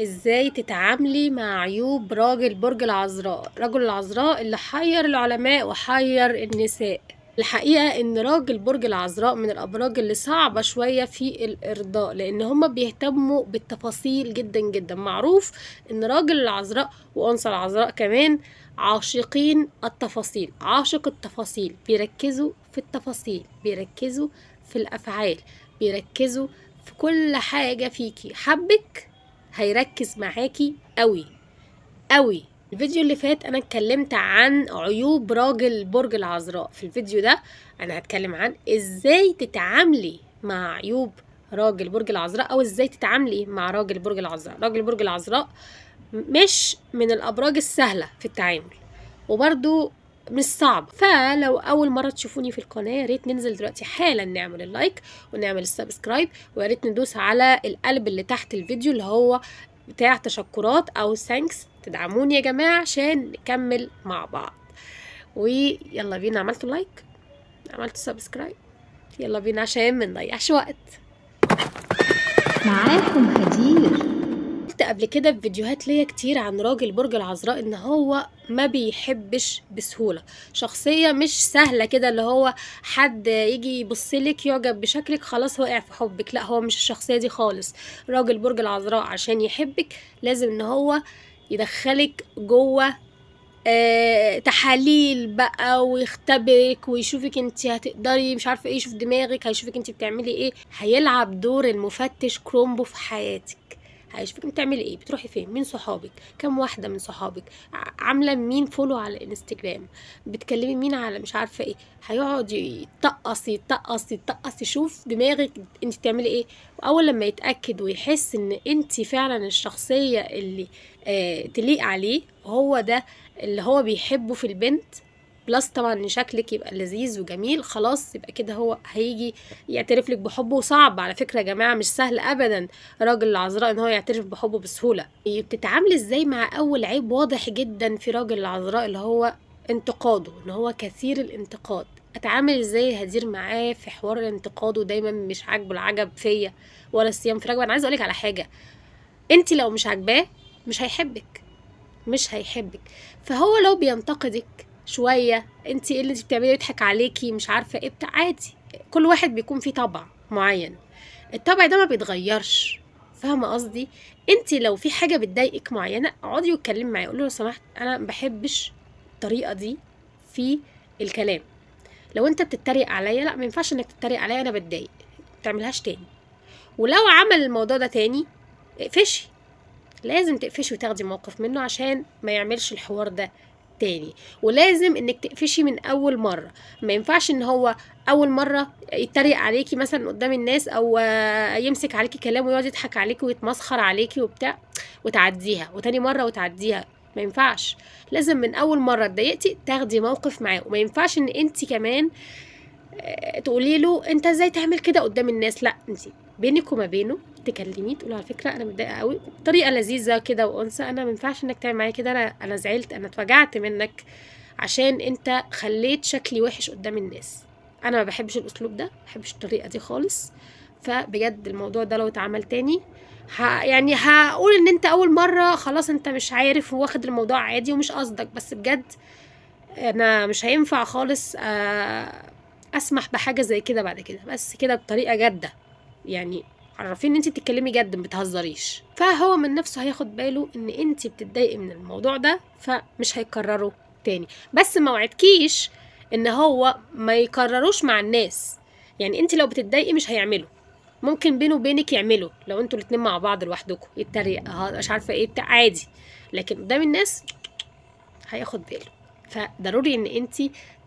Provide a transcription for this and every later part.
ازاي تتعاملي مع عيوب راجل برج العذراء؟ رجل العذراء اللي حير العلماء وحير النساء. الحقيقة ان راجل برج العذراء من الابراج اللي صعبة شوية في الارضاء، لان هما بيهتموا بالتفاصيل جدا جدا. معروف ان راجل العذراء وانثى العذراء كمان عاشقين التفاصيل، عاشق التفاصيل، بيركزوا في التفاصيل، بيركزوا في الافعال، بيركزوا في كل حاجة فيكي. حبك هيركز معاكي قوي قوي. الفيديو اللي فات انا اتكلمت عن عيوب راجل برج العذراء. في الفيديو ده انا هتكلم عن ازاي تتعاملي مع عيوب راجل برج العذراء، او ازاي تتعاملي مع راجل برج العذراء. راجل برج العذراء مش من الابراج السهلة في التعامل، وبرضو مش صعب. فلو اول مره تشوفوني في القناه، يا ريت ننزل دلوقتي حالا نعمل اللايك ونعمل السبسكرايب، ويا ريت ندوس على القلب اللي تحت الفيديو اللي هو بتاع تشكرات او ثانكس. تدعموني يا جماعه عشان نكمل مع بعض. ويلا بينا، عملتوا لايك، عملتوا سبسكرايب، يلا بينا عشان ما نضيعش وقت. معاكم هدير. قلت قبل كده في فيديوهات ليا كتير عن راجل برج العذراء ان هو ما بيحبش بسهولة. شخصية مش سهلة كده اللي هو حد يجي يبصلك يعجب بشكلك خلاص وقع في حبك. لا، هو مش الشخصية دي خالص. راجل برج العذراء عشان يحبك لازم ان هو يدخلك جوه تحاليل بقى، ويختبرك ويشوفك انت هتقدري مش عارفه ايه، يشوف دماغك، هيشوفك انت بتعملي ايه، هيلعب دور المفتش كرومبو في حياتك. هيشوفك انت بتعملي ايه، بتروحي فين، مين صحابك، كم واحده من صحابك، عامله مين فولو على الانستجرام، بتكلمي مين على مش عارفه ايه. هيقعد يطقص يطقص يطقص، يشوف دماغك انت بتعملي ايه. واول لما يتاكد ويحس ان انت فعلا الشخصيه اللي تليق عليه، هو ده اللي هو بيحبه في البنت، بلس طبعا ان شكلك يبقى لذيذ وجميل، خلاص يبقى كده هو هيجي يعترف لك بحبه. وصعب على فكرة يا جماعة، مش سهل ابدا راجل العذراء ان هو يعترف بحبه بسهولة. بتتعاملي ازاي مع اول عيب واضح جدا في راجل العذراء اللي هو انتقاده، ان هو كثير الانتقاد؟ اتعامل ازاي هدير معاه في حوار الانتقاد ودايما مش عاجبه العجب فيا ولا الصيام في رجب؟ انا عايزه اقولك على حاجه، انت لو مش عاجباه مش هيحبك، مش هيحبك. فهو لو بينتقدك شويه، انت ايه اللي انت بتعمليه، يضحك عليكي مش عارفه ايه بتاع، عادي. كل واحد بيكون فيه طبع معين، الطبع ده ما بيتغيرش. فاهمه قصدي؟ انت لو في حاجه بتضايقك معينه، اقعدي واتكلمي معاه، قولي له لو سمحت انا ما بحبش الطريقه دي في الكلام. لو انت بتتريق عليا، لا ما ينفعش انك تتريق عليا، انا بتضايق، ما تعملهاش تاني. ولو عمل الموضوع ده تاني، اقفشي، لازم تقفشي وتاخدي موقف منه عشان ما يعملش الحوار ده تاني. ولازم انك تقفشي من اول مره. ما ينفعش ان هو اول مره يتريق عليكي مثلا قدام الناس، او يمسك عليكي كلام ويقعد يضحك عليكي ويتمسخر عليكي وبتاع وتعديها، وتاني مره وتعديها. ما ينفعش، لازم من اول مره اتضايقتي تاخدي موقف معاه. وما ينفعش ان انت كمان تقولي له انت ازاي تعمل كده قدام الناس. لا، انت بينك وما بينه تكلميه، تقولي على فكره انا متضايقه قوي بطريقه لذيذه كده وانثى، انا ما ينفعش انك تعمل معايا كده، انا زعلت، انا اتوجعت منك عشان انت خليت شكلي وحش قدام الناس. انا ما بحبش الاسلوب ده، ما بحبش الطريقه دي خالص. فبجد الموضوع ده لو اتعمل تاني يعني هقول ان انت اول مره خلاص انت مش عارف واخد الموضوع عادي ومش قصدك، بس بجد انا مش هينفع خالص اسمح بحاجه زي كده بعد كده. بس كده بطريقه جاده، يعني عرفين ان انت بتتكلمي جد، ما بتهزريش. فهو من نفسه هياخد باله ان انت بتتضايقي من الموضوع ده، فمش هيكرره تاني. بس ما وعدكيش ان هو ما يكرروش مع الناس. يعني انت لو بتتضايقي مش هيعمله، ممكن بينه وبينك يعملوا لو انتوا الاتنين مع بعض لوحدكم، يتريق مش عارفه ايه بتاع، عادي. لكن قدام الناس هياخد باله. فضروري ان انت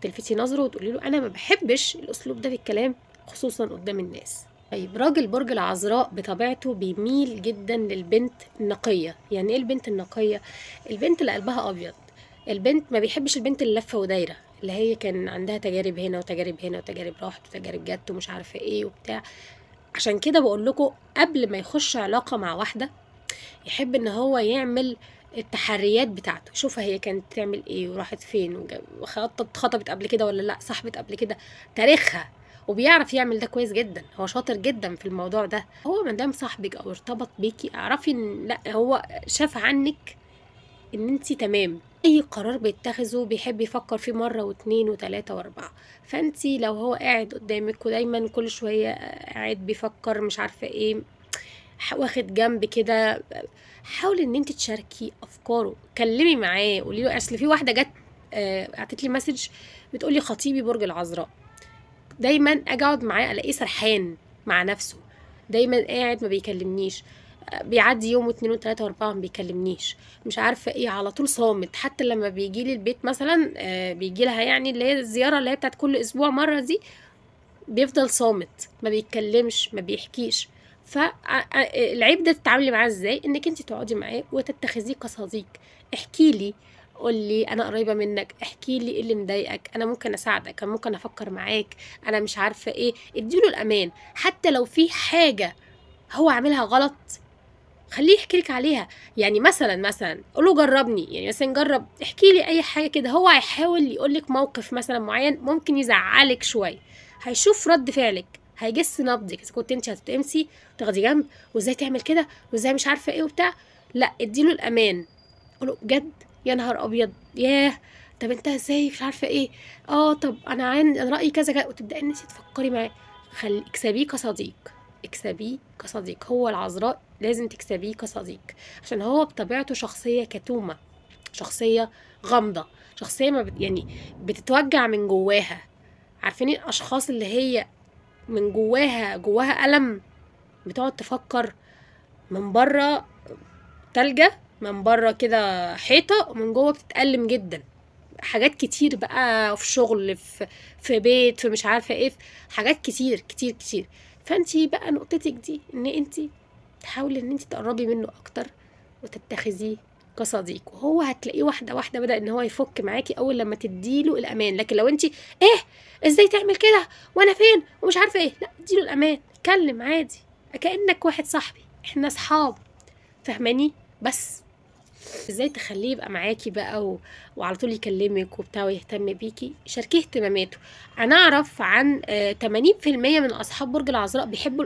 تلفتي نظره وتقولي له انا ما بحبش الاسلوب ده في الكلام، خصوصا قدام الناس. طيب، راجل برج العذراء بطبيعته بيميل جدا للبنت النقيه. يعني ايه البنت النقيه؟ البنت اللي قلبها ابيض. البنت ما بيحبش البنت اللي لفه ودايره، اللي هي كان عندها تجارب هنا وتجارب هنا وتجارب راحت وتجارب جت ومش عارفه ايه وبتاع. عشان كده بقول لكم قبل ما يخش علاقه مع واحده، يحب ان هو يعمل التحريات بتاعته، شوفها هي كانت تعمل ايه وراحت فين، وخطبت قبل كده ولا لا، صاحبت قبل كده، تاريخها. وبيعرف يعمل ده كويس جدا، هو شاطر جدا في الموضوع ده. هو ما دام صاحبك او ارتبط بيكي اعرفي ان لا، هو شاف عنك ان انتي تمام. اي قرار بيتخذه بيحب يفكر فيه مرة واتنين وتلاتة واربعة. فانتي لو هو قاعد قدامك ودايما كل شوية قاعد بيفكر مش عارفة ايه، واخد جنب كده، حاولي ان انت تشاركي افكاره، كلمي معاه، قولي له. اصل في واحده جت بعتت لي مسج بتقولي خطيبي برج العذراء، دايما اجي اقعد معاه الاقيه سرحان مع نفسه، دايما قاعد ما بيكلمنيش، بيعدي يوم واتنين وتلاته واربعه ما بيكلمنيش، مش عارفه ايه، على طول صامت. حتى لما بيجي لي البيت مثلا بيجي لها يعني اللي هي الزياره اللي هي بتاعت كل اسبوع مره دي، بيفضل صامت ما بيتكلمش ما بيحكيش. فالعيب ده تتعاملي معاه ازاي؟ انك انت تقعدي معاه وتتخذيه كصديق. احكي لي، قولي انا قريبه منك، احكي لي ايه اللي مضايقك، انا ممكن اساعدك، انا ممكن افكر معاك، انا مش عارفه ايه. اديله الامان. حتى لو في حاجه هو عاملها غلط خليه يحكي لك عليها. يعني مثلا قوله جربني، يعني مثلا جرب احكي لي اي حاجه كده. هو هيحاول يقول لك موقف مثلا معين ممكن يزعلك شويه، هيشوف رد فعلك، هيجس نبضك اذا كنت انت هتتقمسي وتاخدي جنب وازاي تعمل كده وازاي مش عارفه ايه وبتاع. لا، اديله الامان. قوله بجد يا نهار ابيض، ياه، طب انت ازاي مش عارفه ايه، طب انا رايي كذا كذا، وتبداي ان انت تفكري معاه. اكسبيه كصديق، اكسبيه كصديق. هو العذراء لازم تكسبيه كصديق، عشان هو بطبيعته شخصيه كتومه، شخصيه غامضه، شخصيه ما يعني بتتوجع من جواها. عارفين الاشخاص اللي هي من جواها ألم، بتقعد تفكر من بره تلجة، من بره كده حيطة، ومن جوه بتتألم جدا. حاجات كتير بقى، في شغل، في بيت، في مش عارفة ايه، في حاجات كتير كتير كتير. فانتي بقى نقطتك دي ان انتي تحاولي ان انتي تقربي منه اكتر وتتخذيه كصديق، وهو هتلاقيه واحده واحده بدأ ان هو يفك معاكي اول لما تديله الامان. لكن لو انتي ايه ازاي تعمل كده وانا فين ومش عارفه ايه، لا، اديله الامان، اتكلم عادي كأنك واحد صاحبي، احنا اصحاب، فاهماني؟ بس ازاي تخليه يبقى معاكي بقى وعلى طول يكلمك وبتاع ويهتم بيكي؟ شاركيه اهتماماته. انا اعرف عن 80% من اصحاب برج العذراء بيحبوا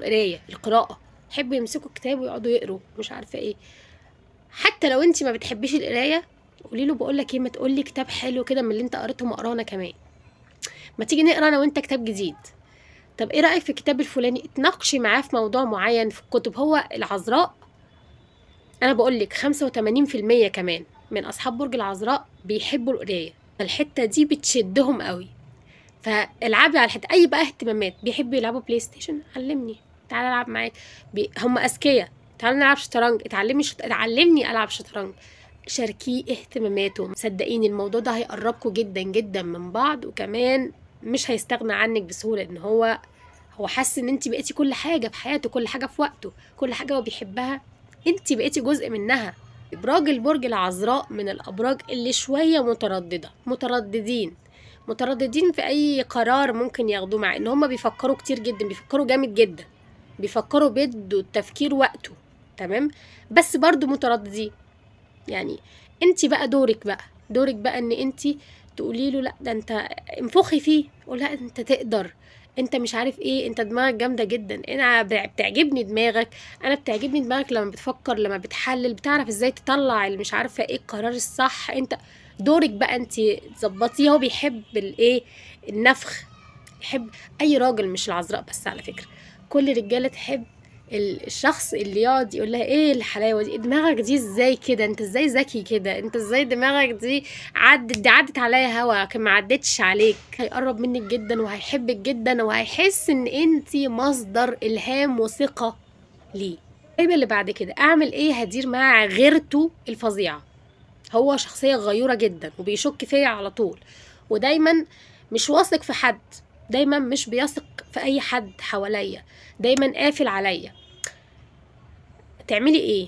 القراءه، يحبوا يمسكوا كتاب ويقعدوا يقروا مش عارفه ايه. حتى لو انت ما بتحبيش القرايه قولي له بقول لك ايه، ما تقول لي كتاب حلو كده من اللي انت قريته مقرانا كمان، ما تيجي نقرا انا وانت كتاب جديد. طب ايه رايك في الكتاب الفلاني؟ اتناقشي معاه في موضوع معين في الكتب. هو العذراء انا بقول لك 85% كمان من اصحاب برج العذراء بيحبوا القرايه، الحته دي بتشدهم قوي. فالعبي على الحته. اي بقى اهتمامات، بيحبوا يلعبوا بلاي ستيشن، علمني، تعالى العب معاك. هم اذكياء، تعالى نلعب شطرنج، اتعلمني العب شطرنج. شاركيه اهتماماته، صدقيني الموضوع ده هيقربكوا جدا جدا من بعض، وكمان مش هيستغنى عنك بسهوله، ان هو حاسس ان انت بقيتي كل حاجه في حياته، كل حاجه في وقته، كل حاجه هو بيحبها انت بقيتي جزء منها. ابراج البرج العذراء من الابراج اللي شويه مترددين في اي قرار ممكن ياخدوه، مع ان هم بيفكروا كتير جدا، بيفكروا جامد جدا، بيفكروا بيدوا التفكير وقته، تمام، بس برضو مترددين. يعني انت بقى دورك بقى ان انت تقولي له لا، ده انت انفخي فيه، قول لا انت تقدر، انت مش عارف ايه، انت دماغك جامده جدا، انا بتعجبني دماغك، انا بتعجبني دماغك لما بتفكر، لما بتحلل، بتعرف ازاي تطلع اللي مش عارفه ايه القرار الصح. انت دورك بقى انت تظبطيه. هو بيحب الايه، النفخ، يحب. اي راجل، مش العذراء بس على فكره، كل رجاله تحب الشخص اللي يقعد يقول لها ايه الحلاوه دي، دماغك دي ازاي كده، انت ازاي ذكي كده، انت ازاي دماغك دي عدت عليا هوا كان ما عدتش عليك. هيقرب منك جدا وهيحبك جدا وهيحس ان انت مصدر الهام وثقه ليه. طيب اللي بعد كده اعمل ايه؟ هدير مع غيرته الفظيعه. هو شخصيه غيوره جدا وبيشك فيا على طول، ودايما مش واثق في حد، دايما مش بيثق في اي حد حواليا، دايما قافل عليا. تعملي ايه؟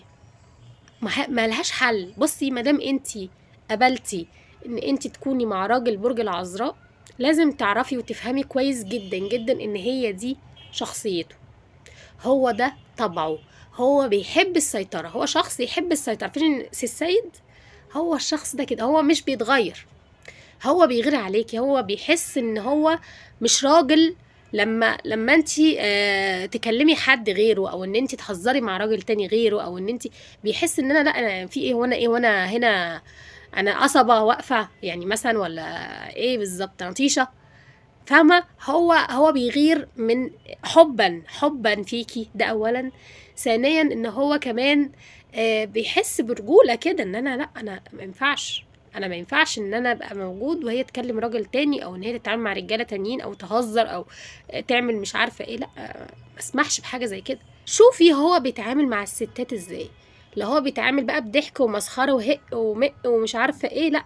ما لهاش حل. بصي، مادام انتي قبلتي ان انتي تكوني مع راجل برج العذراء، لازم تعرفي وتفهمي كويس جدا جدا ان هي دي شخصيته، هو ده طبعه، هو بيحب السيطرة، هو شخص يحب السيطرة. فين السيد؟ هو الشخص ده كده، هو مش بيتغير، هو بيغير عليكي، هو بيحس ان هو مش راجل لما انت تكلمي حد غيره، او ان انت تهزري مع راجل تاني غيره، او ان انت بيحس ان انا لا انا في ايه وانا ايه وانا هنا، انا قصبه واقفه يعني مثلا، ولا ايه بالظبط، نطيشه. فاهمه؟ هو بيغير من حبا فيكي، ده اولا. ثانيا ان هو كمان بيحس برجوله كده، ان انا لا انا ما ينفعش ان انا ابقى موجود وهي تكلم راجل تاني، او ان هي تتعامل مع رجاله تانيين، او تهزر، او تعمل مش عارفه ايه. لا ما اسمحش بحاجه زي كده. شوفي هو بيتعامل مع الستات ازاي. لو هو بيتعامل بقى بضحك ومسخره وهق ومق ومش عارفه ايه، لا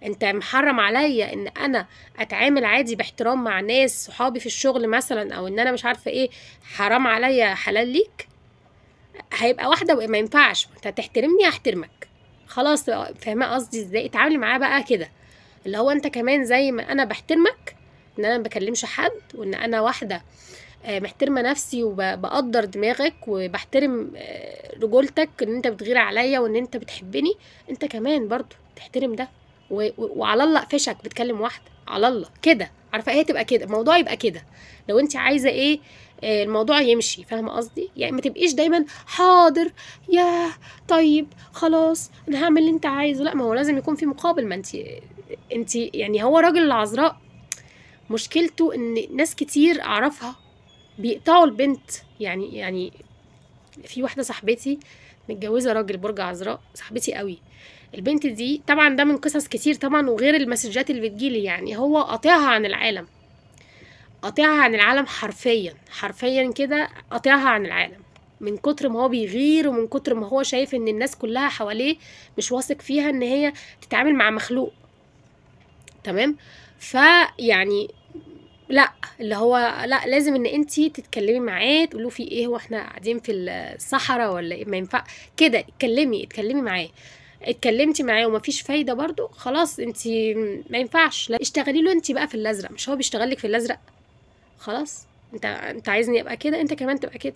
انت محرم عليا ان انا اتعامل عادي باحترام مع ناس صحابي في الشغل مثلا، او ان انا مش عارفه ايه، حرام عليا حلال ليك. هيبقى واحده ما ينفعش، انت هتحترمني هحترمك. خلاص فاهمه قصدي ازاي؟ اتعاملي معاه بقى كده، اللي هو انت كمان زي ما انا بحترمك، ان انا ما بكلمش حد، وان انا واحده محترمه نفسي وبقدر دماغك وبحترم رجولتك، ان انت بتغير عليا وان انت بتحبني، انت كمان برضو تحترم ده. وعلى الله اقفشك بتكلم واحده على الله كده، عارفه؟ هي تبقى كده، الموضوع يبقى كده. لو انت عايزه ايه الموضوع يمشي، فاهمه قصدي؟ يعني ما تبقيش دايما حاضر، يا طيب خلاص انا هعمل اللي انت عايزه. لا، ما هو لازم يكون في مقابل. ما انت يعني هو راجل العذراء مشكلته ان ناس كتير اعرفها بيقطعوا البنت. يعني في واحده صاحبتي متجوزه راجل برج عذراء، صاحبتي قوي. البنت دي طبعا ده من قصص كتير طبعا، وغير المسجات اللي بتجيلي، يعني هو قاطعها عن العالم، قاطعها عن العالم حرفيا كده، قاطعها عن العالم من كتر ما هو بيغير، ومن كتر ما هو شايف ان الناس كلها حواليه مش واثق فيها ان هي تتعامل مع مخلوق. تمام؟ فيعني لا، اللي هو لا، لازم ان انتي تتكلمي معاه، تقولوا في ايه، هو احنا قاعدين في الصحراء ولا ايه؟ ما ينفع كده. اتكلمي معاه. اتكلمتي معاه ومفيش فايده برضو، خلاص انتي ما ينفعش. لا، اشتغلي له انتي بقى في الازرق، مش هو بيشتغلك في الازرق؟ خلاص انت عايزني ابقى كده، انت كمان تبقى كده،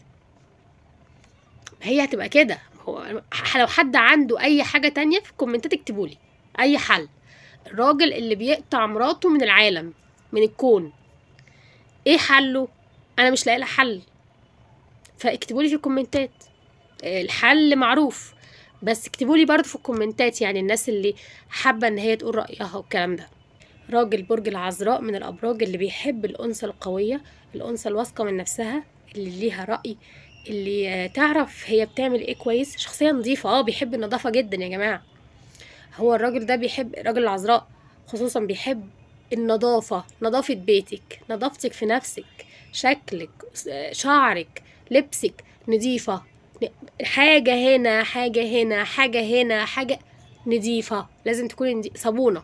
هي هتبقى كده. هو لو حد عنده اي حاجه تانية في الكومنتات اكتبولي اي حل. الراجل اللي بيقطع مراته من العالم، من الكون، ايه حله؟ انا مش لاقي له حل، فاكتبولي في الكومنتات. الحل معروف، بس اكتبولي برضو في الكومنتات، يعني الناس اللي حابة ان هي تقول رأيها والكلام ده. راجل برج العذراء من الابراج اللي بيحب الانثى القوية، الانثى الواثقة من نفسها، اللي ليها رأي، اللي تعرف هي بتعمل ايه كويس، شخصية نظيفة. بيحب النظافة جدا يا جماعة. هو الراجل ده بيحب، راجل العذراء خصوصا بيحب النظافة، نظافة بيتك، نظافتك في نفسك، شكلك، شعرك، لبسك نظيفة. حاجة هنا حاجة هنا حاجة هنا حاجة نظيفة، لازم تكوني صابونة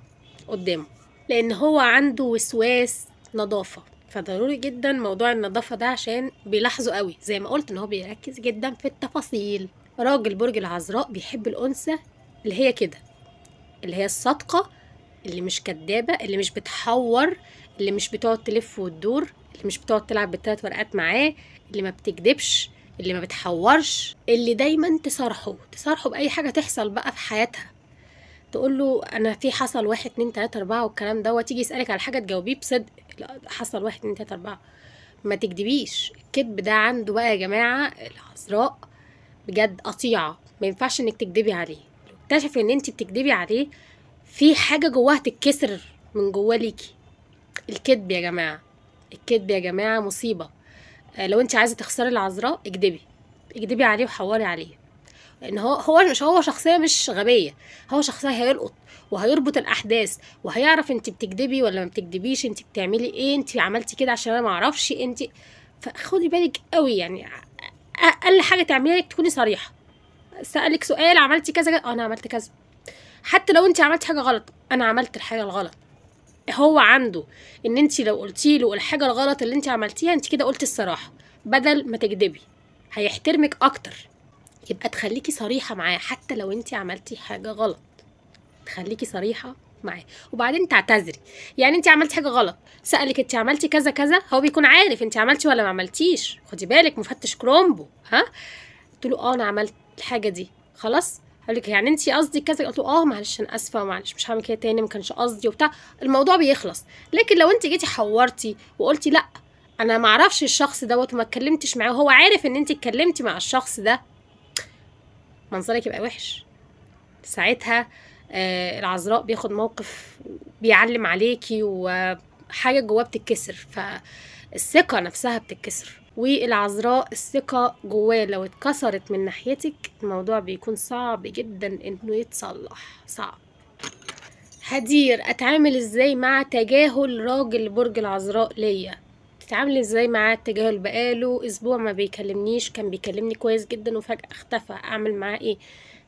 قدامه، لأن هو عنده وسواس نظافة. فضروري جدا موضوع النظافة ده، عشان بيلاحظوا قوي زي ما قلت ان هو بيركز جدا في التفاصيل. راجل برج العذراء بيحب الأنثى اللي هي كده، اللي هي الصادقة، اللي مش كدابة، اللي مش بتحور، اللي مش بتقعد تلف وتدور، اللي مش بتقعد تلعب بالتلات ورقات معاه، اللي ما بتكدبش، اللي ما بتحورش، اللي دايما تصارحه بأي حاجة تحصل بقى في حياتها. تقول له انا في حصل 1 2 3 4 والكلام ده، تيجي يسألك على حاجة تجاوبيه بصدق، لا حصل 1 2 3 4. ما تكدبيش. الكذب ده عنده بقى يا جماعة العذراء بجد قطيعة، ما ينفعش انك تكدبي عليه. لو اكتشف ان انت بتكدبي عليه، في حاجة جواها تتكسر من جواه ليكي. الكذب يا جماعة، الكذب يا جماعة مصيبة. لو انت عايزة تخسري العذراء اكدبي عليه وحوري عليه، لان هو شخصية مش غبية، هو شخصية هيلقط وهيربط الاحداث، وهيعرف انت بتكدبي ولا ما بتكدبيش، انت بتعملي ايه، انت عملتي كده عشان انا ما اعرفش انت. فخدي بالك قوي، يعني اقل حاجة تعمليها انك تكوني صريحة. سألك سؤال عملتي كذا انا عملت كذا، حتى لو انت عملتي حاجة غلط انا عملت الحاجة الغلط. هو عنده ان انت لو قلتي له الحاجة الغلط اللي انت عملتيها، انت كده قلتي الصراحة بدل ما تكدبي، هيحترمك اكتر. يبقى تخليكي صريحة معاه، حتى لو انت عملتي حاجة غلط تخليكي صريحة معاه، وبعدين تعتذري. يعني انت عملتي حاجة غلط، سألك انت عملتي كذا كذا، هو بيكون عارف انت عملتي ولا ما عملتيش. خدي بالك مفتش كرومبو، قلت له انا عملت الحاجة دي، خلاص. قال لك يعني انت قصدي كذا، قلت له معلش انا اسفه، ومعلش مش هعمل كده تاني، ما كانش قصدي وبتاع، الموضوع بيخلص. لكن لو انت جيتي حورتي وقلتي لا انا معرفش الشخص دوت وما اتكلمتش معاه، هو عارف ان انت اتكلمتي مع الشخص ده، منظرك يبقى وحش ساعتها. العذراء بياخد موقف بيعلم عليكي وحاجة جواه بتتكسر، فالثقة نفسها بتتكسر. والعذراء الثقة جواه لو اتكسرت من ناحيتك الموضوع بيكون صعب جدا انه يتصلح، صعب. هدير، اتعامل ازاي مع تجاهل راجل برج العذراء ليا؟ تتعاملي ازاي مع التجاهل؟ بقاله اسبوع ما بيكلمنيش، كان بيكلمني كويس جدا وفجأة اختفى، اعمل معاه ايه؟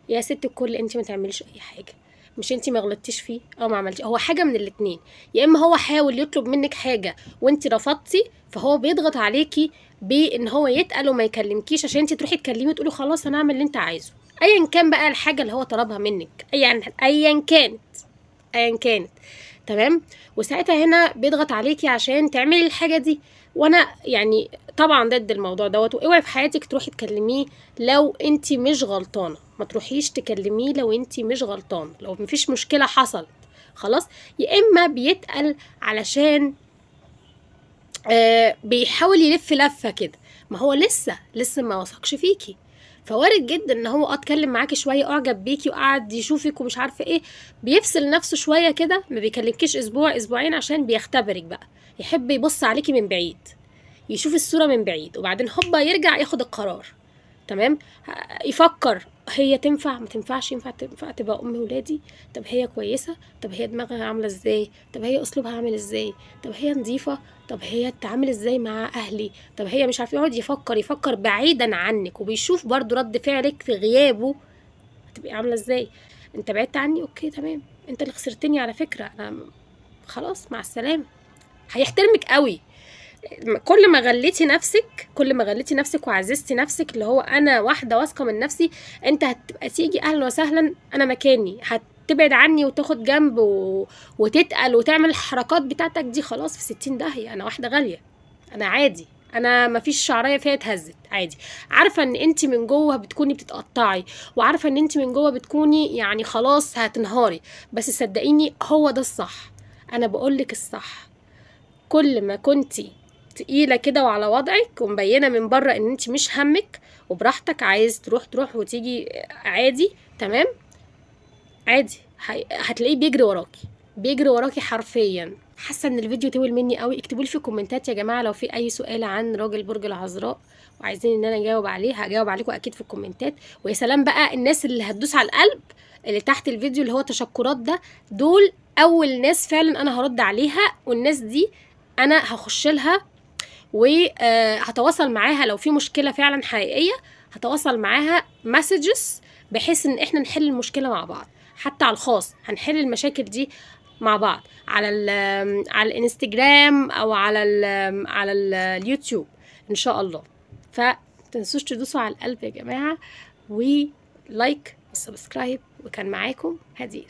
يا ست الكل انت ما تعمليش اي حاجه، مش انت ما غلطتيش فيه او ما عملتيش، هو حاجه من الاتنين، يا اما هو حاول يطلب منك حاجه وانت رفضتي فهو بيضغط عليكي بان هو يتقل وما يكلمكيش عشان انت تروحي تكلمي وتقولي خلاص انا اعمل اللي انت عايزه، ايا كان بقى الحاجه اللي هو طلبها منك، ايا كانت تمام. وساعتها هنا بيضغط عليكي عشان تعملي الحاجه دي، وانا يعني طبعا ضد الموضوع دوت. واوعي في حياتك تروحي تكلميه لو انت مش غلطانه، ما تروحيش تكلميه لو انت مش غلطانه، لو مفيش مشكله حصلت خلاص. يا اما بيتقل علشان بيحاول يلف لفه كده، ما هو لسه ما وثقش فيكي، فوارد جدا ان هو اتكلم معاكي شويه، اعجب بيكي وقعد يشوفك ومش عارفه ايه، بيفصل نفسه شويه كده، ما بيكلمكيش اسبوع اسبوعين عشان بيختبرك بقى، يحب يبص عليكي من بعيد، يشوف الصوره من بعيد وبعدين هوبا يرجع ياخد القرار. تمام. يفكر هي تنفع ما تنفعش، تنفع تبقى ام ولادي، طب هي كويسه، طب هي دماغها عامله ازاي، طب هي اسلوبها عامل ازاي، طب هي نظيفه، طب هي تتعامل ازاي مع اهلي، طب هي مش عارف، يقعد يفكر بعيدا عنك، وبيشوف برضو رد فعلك في غيابه هتبقي عامله ازاي. انت بعدت عني، اوكي تمام، انت اللي خسرتني على فكره، انا خلاص مع السلامه. هيحترمك قوي. كل ما غليتي نفسك وعززتي نفسك، اللي هو انا واحده واثقه من نفسي، انت هتبقى تيجي اهلا وسهلا انا مكاني، هتبعد عني وتاخد جنب وتتقل وتعمل الحركات بتاعتك دي، خلاص في 60 داهيه، انا واحده غاليه، انا عادي، انا مفيش شعريه فيها اتهزت عادي، عارفه ان انت من جوه بتكوني بتتقطعي، وعارفه ان انت من جوه بتكوني يعني خلاص هتنهاري، بس صدقيني هو ده الصح، انا بقولك الصح. كل ما كنتي تقيله كده وعلى وضعك ومبينه من بره ان انت مش همك وبراحتك، عايز تروح وتيجي عادي تمام عادي، هتلاقيه بيجري وراكي حرفيا. حاسه ان الفيديو طول مني قوي، اكتبوا لي في الكومنتات يا جماعه لو في اي سؤال عن راجل برج العذراء وعايزين ان انا اجاوب عليه، هجاوب عليكم اكيد في الكومنتات. ويا سلام بقى الناس اللي هتدوس على القلب اللي تحت الفيديو اللي هو تشكرات ده، دول اول ناس فعلا انا هرد عليها، والناس دي انا هخش لها وهتواصل معاها لو في مشكله فعلا حقيقيه، هتواصل معاها مسجز بحيث ان احنا نحل المشكله مع بعض، حتى على الخاص هنحل المشاكل دي مع بعض على الانستجرام او على اليوتيوب ان شاء الله. فتنسوش تدوسوا على القلب يا جماعه ولايك وسبسكرايب، وكان معاكم هدير.